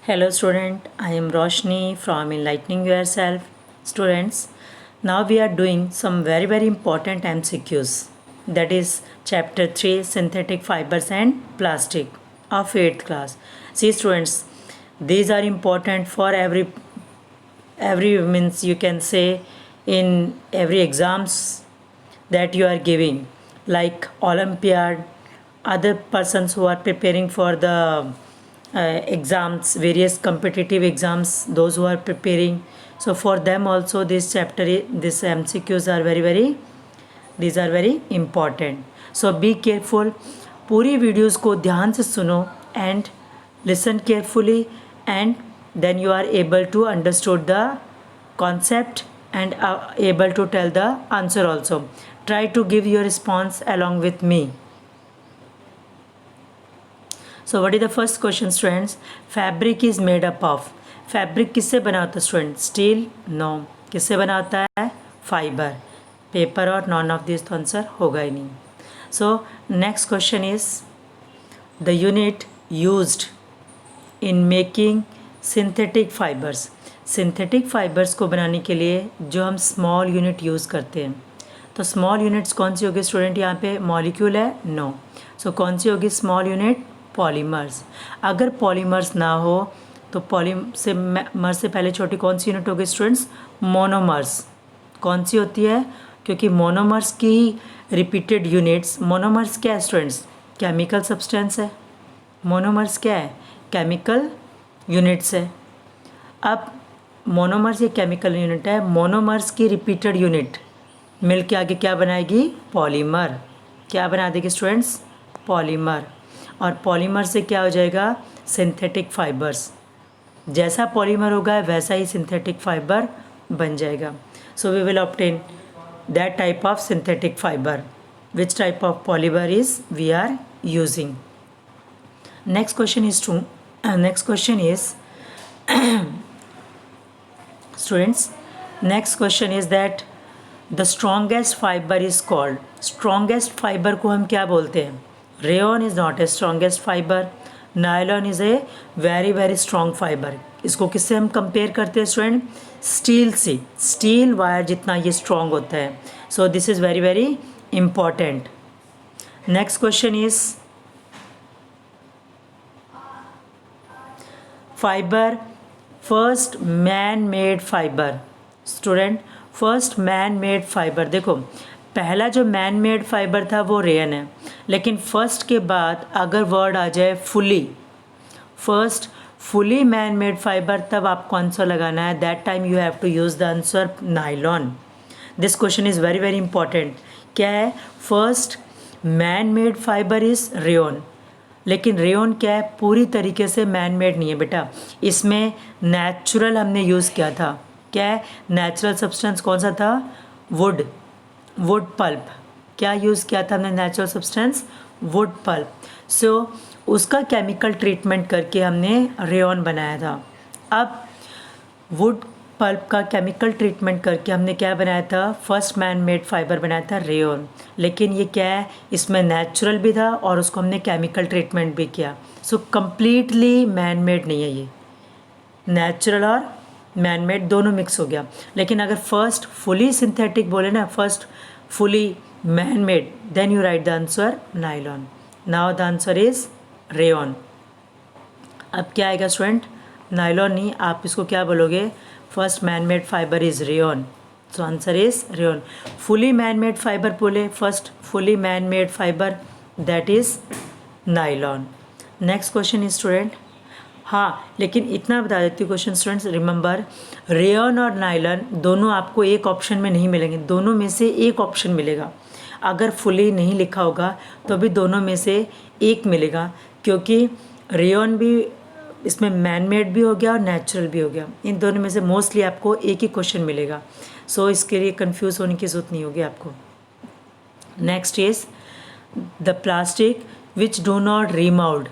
Hello student, I am Roshni from Enlightening Yourself. Students, now we are doing some very important MCQs. That is chapter 3 synthetic fibers and plastic of 8th class. See students, these are important for every means you can say in every exams that you are giving, like Olympiad, other persons who are preparing for the exams, various competitive exams, those who are preparing. So for them also this chapter, this MCQs are these are very important. So be careful, पूरी videos को ध्यान से सुनो and listen carefully, and then you are able to understood the concept and are able to tell the answer also. Try to give your response along with me. So what is the first question students? Fabric is made up of. Fabric किससे बना होता है students? Steel? No. किससे बना होता है? Fiber. Paper और none of these तो आंसर होगा ही नहीं. So next question is the unit used in making synthetic fibers. Synthetic fibers को बनाने के लिए जो हम small unit use करते हैं, तो small units कौन सी होगी स्टूडेंट? यहाँ पे मॉलिक्यूल है? नो. सो कौन सी होगी स्मॉल यूनिट? पॉलीमर्स. अगर पॉलीमर्स ना हो तो पॉलीमर से पहले छोटी कौन सी यूनिट होगी स्टूडेंट्स? मोनोमर्स. कौन सी होती है? क्योंकि मोनोमर्स की रिपीटेड यूनिट्स. मोनोमर्स क्या है स्टूडेंट्स? केमिकल सब्सटेंस है. मोनोमर्स क्या है? केमिकल यूनिट्स है. अब मोनोमर्स ये केमिकल यूनिट है. मोनोमर्स की रिपीटेड यूनिट मिल के आगे क्या बनाएगी? पॉलीमर. क्या बना देगी स्टूडेंट्स? पॉलीमर. और पॉलीमर से क्या हो जाएगा? Synthetic fibres. जैसा पॉलीमर होगा वैसा ही सिंथेटिक फाइबर बन जाएगा. So we will obtain that type of synthetic fibre. Which type of polymer is we are using? Next question is students, next question is that the strongest fiber is called. strongest fiber को हम क्या बोलते हैं? rayon is not a strongest fiber. nylon is a very strong fiber. इसको किससे हम compare करते हैं स्टूडेंट? स्टील से. स्टील वायर जितना ये स्ट्रॉन्ग होता है. So this is very important. Next question is fibre first man made fibre. Student, first man made fibre, देखो पहला जो मैन मेड फाइबर था वो रेयन है, लेकिन फर्स्ट के बाद अगर वर्ड आ जाए fully, first fully man made fibre, तब आपको आंसर लगाना है. That time you have to use the answer nylon. This question is very important. क्या है? First man made fibre is rayon, लेकिन रेयन क्या है? पूरी तरीके से मैन मेड नहीं है बेटा. इसमें नेचुरल हमने यूज़ किया था. क्या है? नेचुरल सब्सटेंस कौन सा था? Wood pulp. क्या यूज़ किया था हमने? Natural substance wood pulp. So उसका केमिकल ट्रीटमेंट करके हमने रेयन बनाया था. अब वुड पल्प का केमिकल ट्रीटमेंट करके हमने क्या बनाया था? फर्स्ट मैन मेड फाइबर बनाया था रेयन. लेकिन ये क्या है? इसमें नेचुरल भी था और उसको हमने केमिकल ट्रीटमेंट भी किया. सो कम्प्लीटली मैन मेड नहीं है ये. नेचुरल और मैन मेड दोनों मिक्स हो गया. लेकिन अगर फर्स्ट फुली सिंथेटिक बोले ना, first fully man made, then you write the answer nylon. Now the answer is rayon. अब क्या आएगा स्टूडेंट? नाइलॉन नहीं, आप इसको क्या बोलोगे? First man made fibre is rayon. So answer is rayon. Fully man made fibre बोले, first fully man made fibre, that is nylon. Next question is student, हाँ लेकिन इतना बता देती हूँ क्वेश्चन स्टूडेंट्स, रिमेंबर रेयन और नाइलॉन दोनों आपको एक ऑप्शन में नहीं मिलेंगे. दोनों में से एक ऑप्शन मिलेगा. अगर फुली नहीं लिखा होगा तो भी दोनों में से एक मिलेगा, क्योंकि रेयन भी इसमें मैन मेड भी हो गया और नेचुरल भी हो गया. इन दोनों में से मोस्टली आपको एक ही क्वेश्चन मिलेगा. सो इसके लिए कंफ्यूज होने की ज़रूरत नहीं होगी आपको. Next is the plastic which do not remould.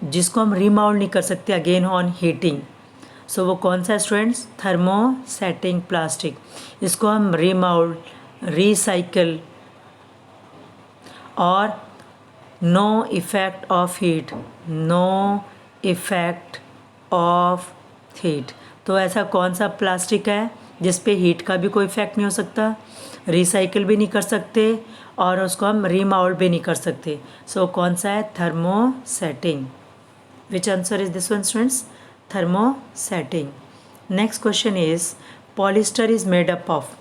जिसको हम रीमाउल्ड नहीं कर सकते अगेन ऑन हीटिंग. सो वो कौन सा स्टूडेंट्स? Thermosetting plastic. इसको हम रीमाउल्ड, रिसाइकल और no effect of heat, no effect of heat. तो ऐसा कौन सा प्लास्टिक है जिस पे हीट का भी कोई इफेक्ट नहीं हो सकता, रिसाइकिल भी नहीं कर सकते और उसको हम रीमाउल्ड भी नहीं कर सकते। सो कौन सा है, thermosetting. Which answer is this one students, thermosetting. Next question is polyester is made up of.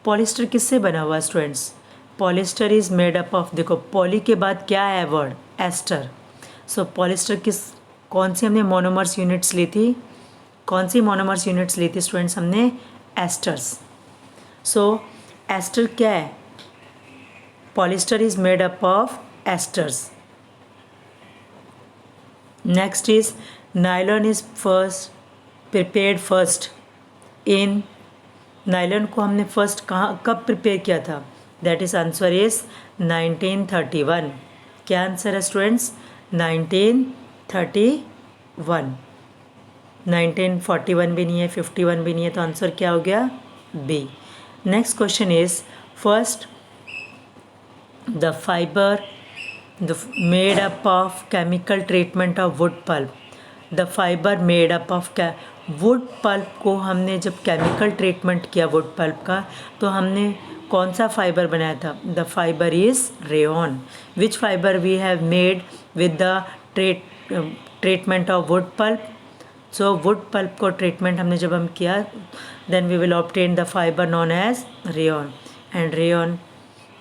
Polyester किससे बना हुआ students, polyester is made up of, देखो पॉली के बाद क्या है वर्ड, एस्टर। सो पॉलिस्टर कौन सी हमने मोनोमर्स यूनिट्स ली थी, कौन सी मोनोमर्स यूनिट्स ली थी स्टूडेंट्स, हमने एस्टर्स। सो एस्टर क्या है, polyester is made up of esters. Next is nylon is first prepared first in, nylon को हमने फर्स्ट कहाँ कब प्रिपेयर किया था, दैट इज आंसर इज 1931। क्या आंसर है स्टूडेंट्स, 1931। 1941 भी नहीं है, 51 भी नहीं है, तो आंसर क्या हो गया, B. Next question is first the fibre made up of chemical treatment of wood pulp. The fibre made up of wood pulp को हमने जब केमिकल ट्रीटमेंट किया वुड पल्प का, तो हमने कौन सा फाइबर बनाया था, the fibre is rayon. Which fibre we have made with the treatment of wood pulp. So wood pulp को ट्रीटमेंट हमने जब हम किया, then we will obtain the fibre known as rayon, and rayon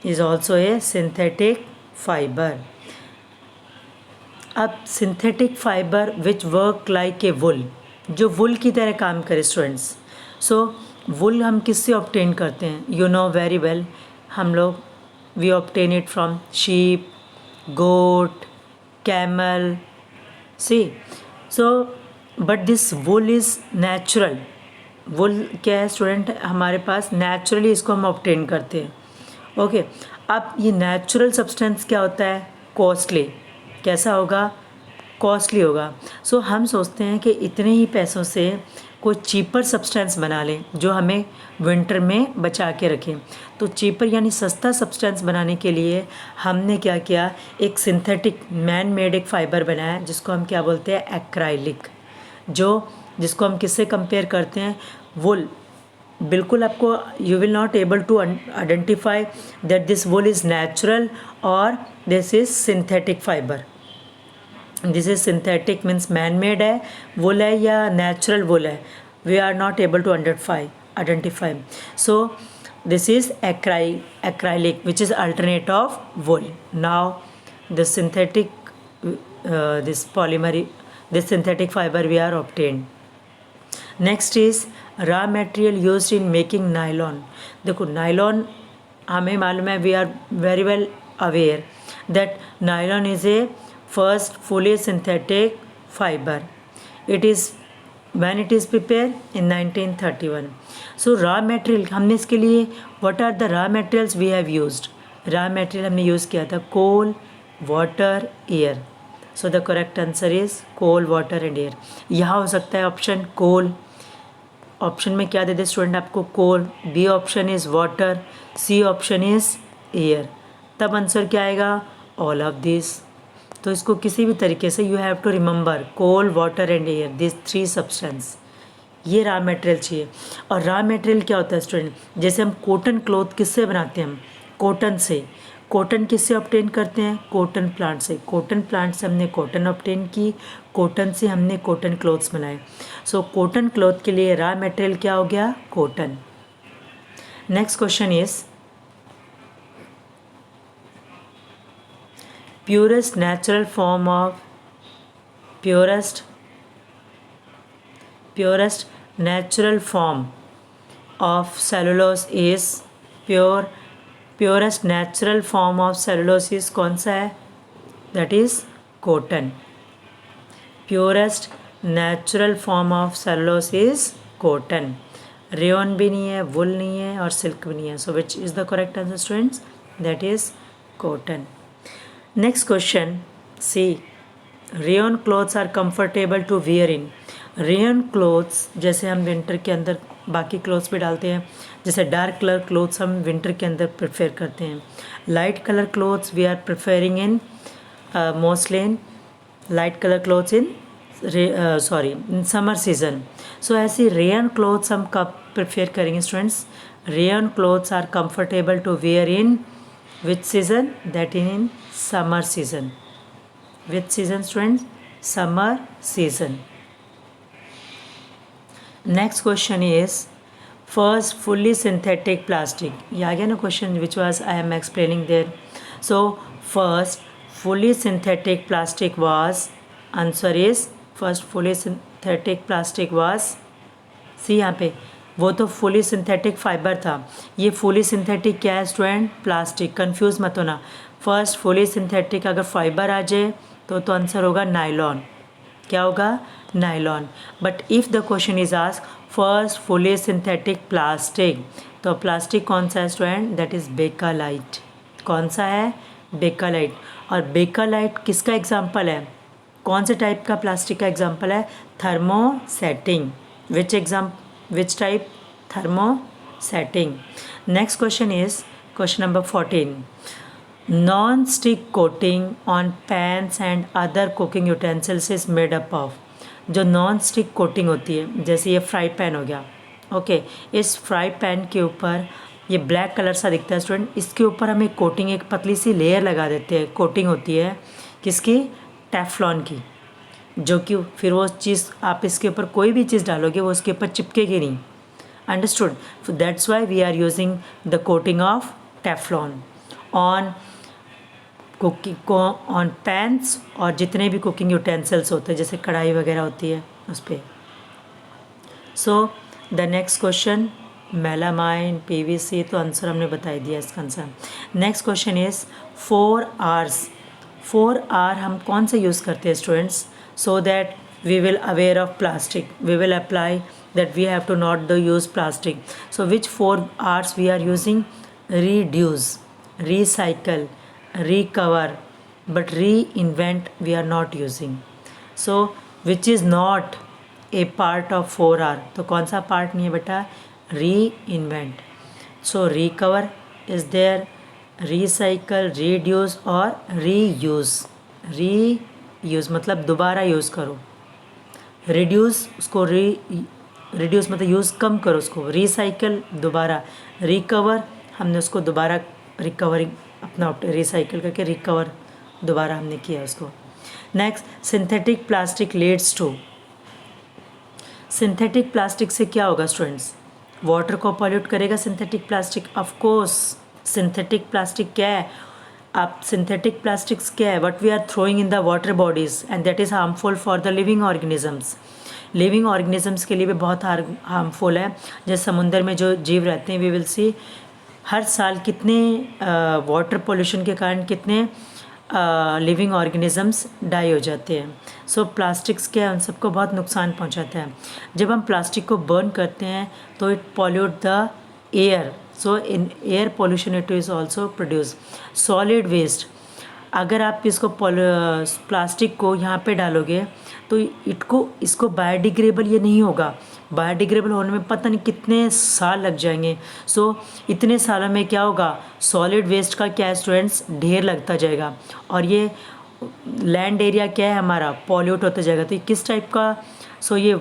is also a synthetic fibre. अब synthetic fibre which work like a wool, जो wool की तरह काम करे स्टूडेंट्स। सो वुल हम किससे ऑब्टेन करते हैं, यू नो वेरी वेल, हम लोग we obtain it from sheep, goat, camel, सी। So but this wool is natural. Wool क्या है स्टूडेंट, हमारे पास नेचुरली इसको हम ऑब्टेन करते हैं। ओके अब ये नेचुरल सब्सटेंस क्या होता है, कॉस्टली। कैसा होगा, कॉस्टली होगा। सो हम सोचते हैं कि इतने ही पैसों से कोई चीपर सब्सटेंस बना लें जो हमें विंटर में बचा के रखें। तो चीपर यानी सस्ता सब्सटेंस बनाने के लिए हमने क्या किया, एक सिंथेटिक मैन मेड एक फ़ाइबर बनाया जिसको हम क्या बोलते हैं, एक्राइलिक, जिसको हम किससे कंपेयर करते हैं, वुल। बिल्कुल आपको you will not able to identify that this wool is natural और this is synthetic fibre. This is synthetic means man made है, वुल है या नेचुरल वुल है, we are not able to identify. So this is acrylic which is alternate of wool. Now the synthetic this polymer this synthetic fibre we are obtained. Next is raw material used in making nylon. देखो nylon हमें मालूम है, we are very well aware that nylon is a first fully synthetic fiber. It is when it is prepared in 1931. So raw material हमने इसके लिए what are the raw materials we have used? Raw material हमने use किया था coal, water, air. So the correct answer is coal, water and air. यहाँ हो सकता है ऑप्शन coal, ऑप्शन में क्या दे दे स्टूडेंट आपको, coal, B option is water, C option is air. तब आंसर क्या आएगा, all of these. तो इसको किसी भी तरीके से you have to remember coal, water and air, this three substance, ये रॉ मटेरियल चाहिए। और रॉ मटेरियल क्या होता है स्टूडेंट, जैसे हम कॉटन क्लॉथ किससे बनाते हैं, हम कॉटन से। कॉटन किससे ऑब्टेन करते हैं, कॉटन प्लांट से। कॉटन प्लांट से हमने कॉटन ऑब्टेन की, कॉटन से हमने कॉटन क्लॉथ्स बनाए। सो कॉटन क्लॉथ के लिए रॉ मटेरियल क्या हो गया, cotton. Next question is purest natural form of purest natural form of cellulose is purest natural form of cellulose is कौन सा है, that is cotton. purest natural form of cellulose is cotton. rayon भी नहीं है, wool नहीं है और silk भी नहीं है, so which is the correct answer students, that is cotton. Next question C, rayon clothes are comfortable to wear in. Rayon clothes जैसे हम विंटर के अंदर बाकी क्लॉथ्स भी डालते हैं, जैसे डार्क कलर क्लॉथ्स हम विंटर के अंदर प्रेफर करते हैं, light colour clothes we are preferring in mostly in light colour clothes in sorry in summer season. So ऐसी रेयन क्लोथ्स हम कब प्रेफर करेंगे students? Rayon clothes are comfortable to wear in which season? That in summer season. Which season students? Summer season. Next question is first fully synthetic plastic. ये आ गया ना question which was I am explaining there. So first fully synthetic plastic was, answer is first fully synthetic plastic was, see यहाँ पे, वो तो fully synthetic fibre था, ये फुली सिंथेटिक क्या है स्टूडेंट? प्लास्टिक। कंफ्यूज मत होना, फर्स्ट फुली सिंथेटिक अगर फाइबर आ जाए तो आंसर होगा नाइलॉन। क्या होगा? Nylon. But if the question is ask first fully synthetic plastic, तो प्लास्टिक कौन सा है स्टूडेंट? That is बेकालाइट। कौन सा है? बेकालाइट। और बेकालाइट किसका एग्जाम्पल है? कौन से टाइप का प्लास्टिक का एग्जाम्पल है? Thermosetting. Which type? Thermosetting. Next question is question number 14। Non stick coating on pans and other cooking utensils is made up of. जो नॉन स्टिक कोटिंग होती है, जैसे ये फ्राई पैन हो गया, ओके, इस फ्राई पैन के ऊपर ये ब्लैक कलर सा दिखता है स्टूडेंट, इसके ऊपर हम एक कोटिंग, एक पतली सी लेयर लगा देते हैं। कोटिंग होती है किसकी? टेफ्लॉन की, जो कि फिर वो चीज़ आप इसके ऊपर कोई भी चीज़ डालोगे वो उसके ऊपर चिपकेगी नहीं। Understood? That's why we are using the coating of Teflon on cooking को, ऑन पैन्स और जितने भी कुकिंग यूटेंसिल्स होते हैं, जैसे कढ़ाई वगैरह होती है उस पर। So the next question, melamine, PVC, तो आंसर हमने बता दिया इसका answer. Next question is 4 Rs। 4 R हम कौन से यूज़ करते हैं students? So that we will aware of plastic, we will apply that we have to not do use plastic. So which 4 Rs we are using? Reduce, recycle, recover, but reinvent we are not using. So which is not a part of 4R? तो कौन सा part नहीं है बेटा? reinvent. So recover is there, recycle, reduce और reuse. reuse मतलब दोबारा use करो, रिड्यूस उसको रिड्यूस मतलब यूज़ कम करो उसको, रिसाइकल दोबारा, रिकवर हमने उसको दोबारा रिकवरिंग अपना रिसाइकल करके रिकवर दोबारा हमने किया उसको। Next, synthetic plastic leads to. Synthetic plastic से क्या होगा स्टूडेंट्स? वाटर को पॉल्यूट करेगा synthetic plastic, of course. Synthetic plastic क्या है? आप सिंथेटिक प्लास्टिक्स क्या है? What we are throwing in the water bodies and that is harmful for the living organisms. Living organisms के लिए भी बहुत हार्मफुल है। जैसे समुंदर में जो जीव रहते हैं, वी विल सी हर साल कितने वाटर पोल्यूशन के कारण कितने लिविंग ऑर्गेनिजम्स डाई हो जाते हैं। सो प्लास्टिक्स क्या है? उन सबको बहुत नुकसान पहुंचाता है। जब हम प्लास्टिक को बर्न करते हैं तो it pollute the air, so in air pollution it is also produce. Solid waste, अगर आप इसको प्लास्टिक को यहाँ पे डालोगे तो इसको बायोडिग्रेडेबल ये नहीं होगा। बायोडिग्रेडेबल होने में पता नहीं कितने साल लग जाएंगे। सो इतने सालों में क्या होगा? सॉलिड वेस्ट का क्या है स्टूडेंट्स? ढेर लगता जाएगा और ये लैंड एरिया क्या है हमारा? पॉल्यूट होता जाएगा। तो ये किस टाइप का? सो ये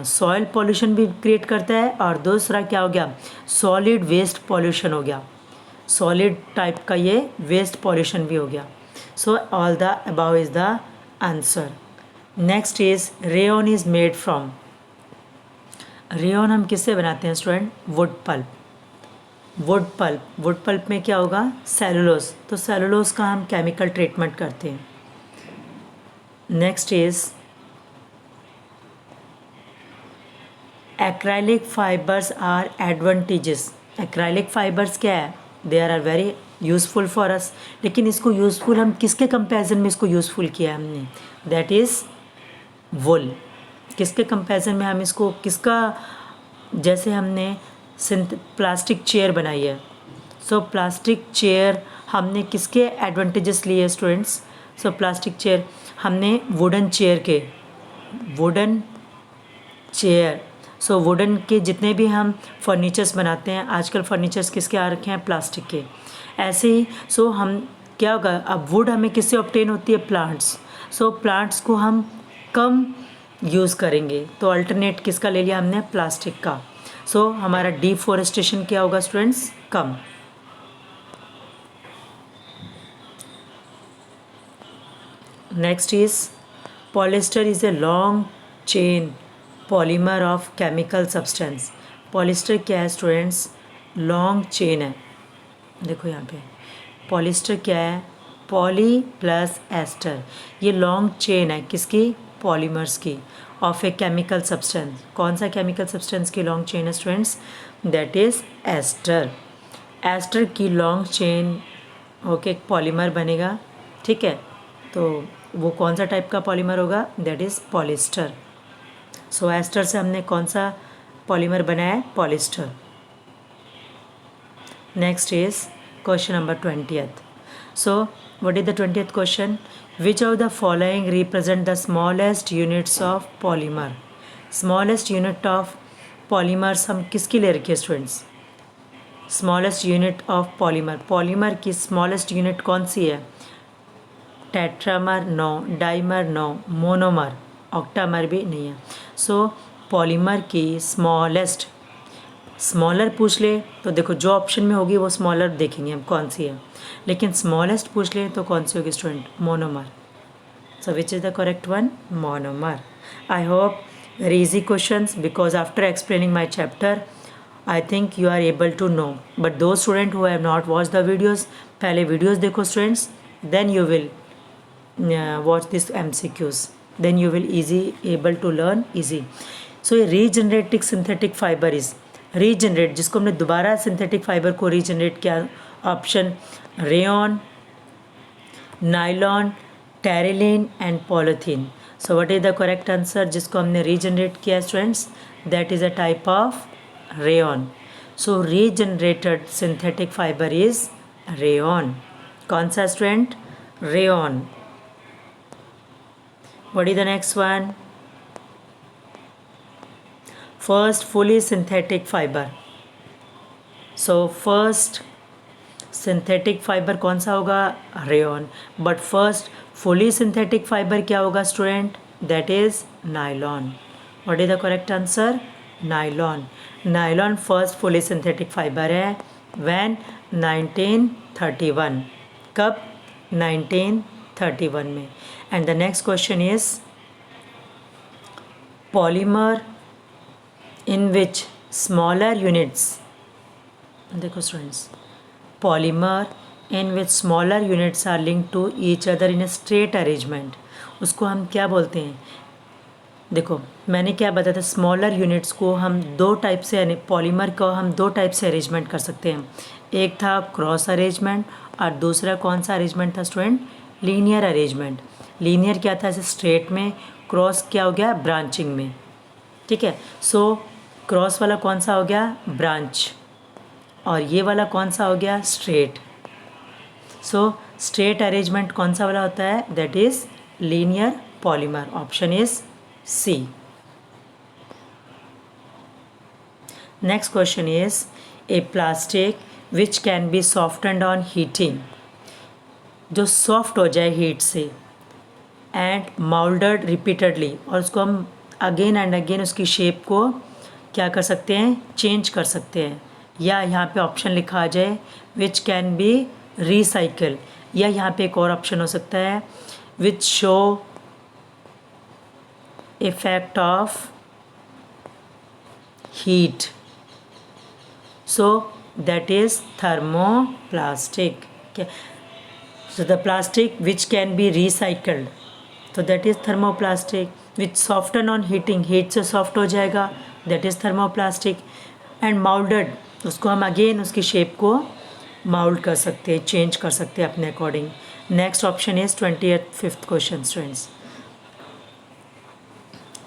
सॉइल पॉल्यूशन भी क्रिएट करता है और दूसरा क्या हो गया? सॉलिड वेस्ट पॉल्यूशन हो गया। सॉलिड टाइप का ये वेस्ट पॉल्यूशन भी हो गया। So all the above is the answer. Next is rayon is made from. Rayon हम किससे बनाते हैं student? Wood pulp. Wood pulp में क्या होगा? सेलुलोज। तो सेलुलोज का हम केमिकल ट्रीटमेंट करते हैं। Next is acrylic fibres are advantages. Acrylic fibres क्या है? They are very useful for us. लेकिन इसको यूज़फुल हम किसके कंपैरिजन में इसको यूज़फुल किया हमने? दैट इज़ वुल। किसके कंपैरिजन में हम इसको, किसका, जैसे हमने प्लास्टिक चेयर बनाई है। सो प्लास्टिक चेयर हमने किसके एडवांटेजेस लिए स्टूडेंट्स? सो प्लास्टिक चेयर हमने वुडन चेयर। सो वुडन के जितने भी हम फर्नीचर्स बनाते हैं, आजकल फर्नीचर्स किसके आ रखे हैं? प्लास्टिक के। ऐसे ही सो हम क्या होगा? अब वुड हमें किससे ऑब्टेन होती है? प्लांट्स। सो प्लांट्स को हम कम यूज़ करेंगे, तो अल्टरनेट किसका ले लिया हमने, प्लास्टिक का। सो हमारा डिफॉरेस्टेशन क्या होगा students, come. Next is polyester is a long chain polymer of chemical substance. Polyester क्या है स्टूडेंट्स, लॉन्ग चेन है। देखो यहाँ पे पॉलिस्टर क्या है, पॉली प्लस एस्टर, ये लॉन्ग चेन है किसकी, पॉलीमर्स की, ऑफ ए केमिकल सब्सटेंस। कौन सा केमिकल सब्सटेंस की लॉन्ग चेन है students, that is ester. Ester की लॉन्ग चेन ओके पॉलीमर बनेगा, ठीक है। तो वो कौन सा टाइप का पॉलीमर होगा, that is polyester. So ester से हमने कौन सा पॉलीमर बनाया है, polyester. Next is question number 20th. So what is the 20th question? Which of the following represent the smallest units of polymer? Smallest unit of polymers हम किसकी ले रखी है students, smallest unit of polymer. Polymer की smallest unit कौन सी है, tetramer no, dimer no, monomer, octamer भी नहीं है। सो पॉलीमर की स्मॉलेस्ट, स्मॉलर पूछ ले तो देखो जो ऑप्शन में होगी वो स्मॉलर देखेंगे हम कौन सी है, लेकिन स्मॉलेस्ट पूछ ले तो कौन सी होगी student, monomer. So which is the correct one, monomer. I hope very easy questions because after explaining my chapter I think you are able to know, but though student who have not watch the videos, पहले videos देखो students, then you will watch this MCQs, देन you will easy able to learn easy. So regenerating synthetic fiber is regenerate, जिसको हमने दोबारा synthetic fibre को regenerate किया, option rayon, nylon, terylene and polythene. So what is the correct answer, जिसको हमने regenerate किया students, that is a type of rayon. So regenerated synthetic fibre is rayon. कौन सा student, rayon. What is the next one, first fully synthetic fibre. So first synthetic fibre कौन सा होगा, rayon, but first fully synthetic fibre क्या होगा student, that is nylon. What is the correct answer, nylon. Nylon first fully synthetic fibre है when 1931, कब, 1931 में। And the next question is polymer in which smaller units, देखो students, polymer in which smaller units are linked to each other in a straight arrangement, उसको हम क्या बोलते हैं। देखो मैंने क्या बताया था, स्मॉलर यूनिट्स को हम दो टाइप से, यानी पॉलीमर को हम दो टाइप से अरेंजमेंट कर सकते हैं। एक था क्रॉस अरेंजमेंट और दूसरा कौन सा अरेंजमेंट था स्टूडेंट, लीनियर अरेंजमेंट। लीनियर क्या था, ऐसे स्ट्रेट में, क्रॉस क्या हो गया, ब्रांचिंग में, ठीक है। सो क्रॉस वाला कौन सा हो गया, ब्रांच, और ये वाला कौन सा हो गया, स्ट्रेट। सो स्ट्रेट अरेंजमेंट कौन सा वाला होता है, that is linear polymer. Option is C. Next question is a plastic which can be softened on heating, जो सॉफ्ट हो जाए हीट से, एंड माउल्डेड रिपीटेडली, और उसको हम अगेन एंड अगेन उसकी शेप को क्या कर सकते हैं, चेंज कर सकते हैं। या यहाँ पे ऑप्शन लिखा आ जाए विच कैन बी रिसाइकल, या यहाँ पे एक और ऑप्शन हो सकता है which show effect of heat, so that is thermoplastic. So the plastic which can be recycled, तो that is thermoplastic. Which soften on heating, heat से सॉफ्ट हो जाएगा, that is thermoplastic. And moulded, उसको हम again उसकी shape को mould कर सकते हैं, चेंज कर सकते हैं अपने according. Next option is 25th question students.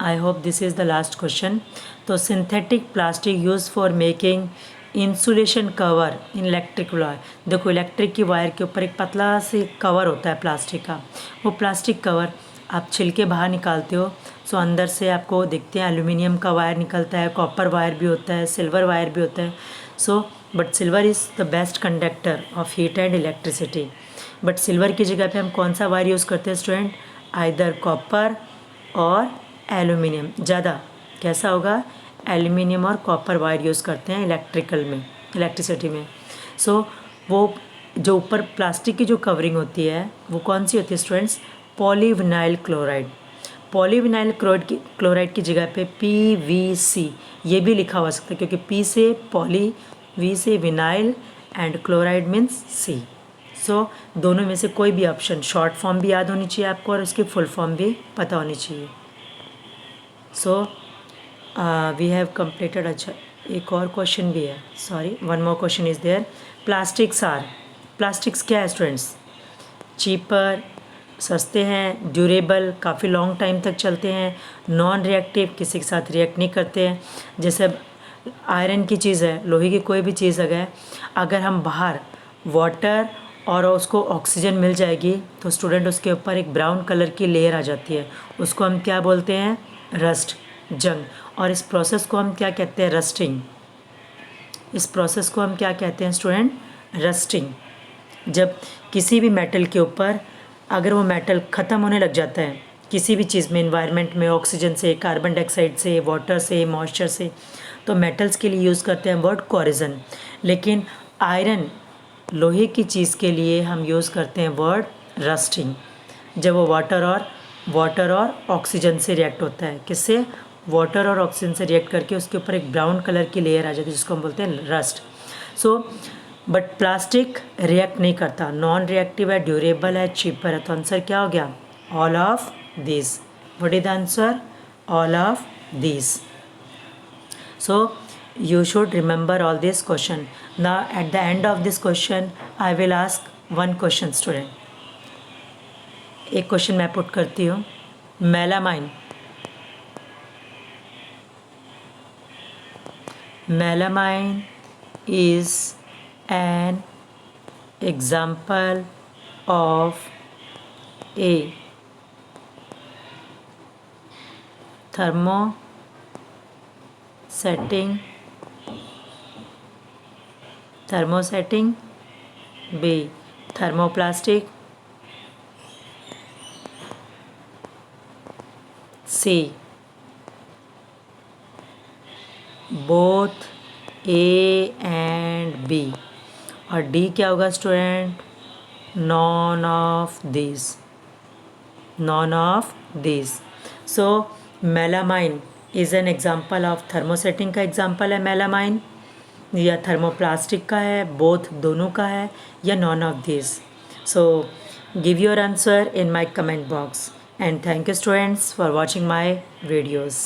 I hope this is the last question. तो synthetic plastic use for making insulation cover in electric wire. देखो इलेक्ट्रिक की वायर के ऊपर एक पतला से कवर होता है प्लास्टिक का, वो प्लास्टिक कवर आप छिलके बाहर निकालते हो, सो अंदर से आपको देखते हैं एल्यूमिनियम का वायर निकलता है, कॉपर वायर भी होता है, सिल्वर वायर भी होता है। So but silver is the best conductor of heat and electricity. But silver की जगह पे हम कौन सा वायर यूज़ करते हैं स्टूडेंट, आइदर कॉपर और एल्यूमिनियम। ज़्यादा कैसा होगा, एल्यूमिनियम और कॉपर वायर यूज़ करते हैं इलेक्ट्रिसिटी में। सो वो जो ऊपर प्लास्टिक की जो कवरिंग होती है वो कौन सी होती है students, polyvinyl chloride. Polyvinyl chloride की जगह पे PVC ये भी लिखा हुआ सकता है, क्योंकि P से पॉली, V से vinyl and chloride means C। सो दोनों में से कोई भी ऑप्शन, शॉर्ट फॉर्म भी याद होनी चाहिए आपको और उसकी फुल फॉर्म भी पता होनी चाहिए। So we have completed. अच्छा, एक और क्वेश्चन भी है, sorry, one more question is there. Plastics क्या है स्टूडेंट्स, चीपर, सस्ते हैं, ड्यूरेबल, काफ़ी लॉन्ग टाइम तक चलते हैं, नॉन रिएक्टिव, किसी के साथ रिएक्ट नहीं करते हैं। जैसे आयरन की चीज़ है, लोहे की कोई भी चीज़ अगर हम बाहर वाटर और उसको ऑक्सीजन मिल जाएगी तो स्टूडेंट उसके ऊपर एक ब्राउन कलर की लेयर आ जाती है, उसको हम क्या बोलते हैं, रस्ट, जंग। और इस प्रोसेस को हम क्या कहते हैं, रस्टिंग। इस प्रोसेस को हम क्या कहते हैं स्टूडेंट, रस्टिंग। जब किसी भी मेटल के ऊपर अगर वो मेटल ख़त्म होने लग जाता है किसी भी चीज़ में, इन्वायरमेंट में, ऑक्सीजन से, कार्बन डाइऑक्साइड से, वाटर से, मॉइस्चर से, तो मेटल्स के लिए यूज़ करते हैं वर्ड कोरिजन। लेकिन आयरन, लोहे की चीज़ के लिए हम यूज़ करते हैं वर्ड रस्टिंग। जब वो वाटर और ऑक्सीजन से रिएक्ट होता है, किससे, वाटर और ऑक्सीजन से रिएक्ट करके उसके ऊपर एक ब्राउन कलर की लेयर आ जाती है जिसको हम बोलते हैं rust. So but plastic react नहीं करता, नॉन रिएक्टिव है, ड्यूरेबल है, चीपर है। तो आंसर क्या हो गया, all of this. What is the answer, all of this. So you should remember all this question. Now at the end of this question I will ask one question student. एक question मैं put करती हूँ, melamine is an example of a thermosetting, B thermoplastic, C both A and B, और D क्या होगा student, none of these, none of these. So melamine is an example of thermosetting का example है melamine, या thermoplastic का है, both दोनों का है, या none of this. So give your answer in my comment box and thank you students for watching my videos.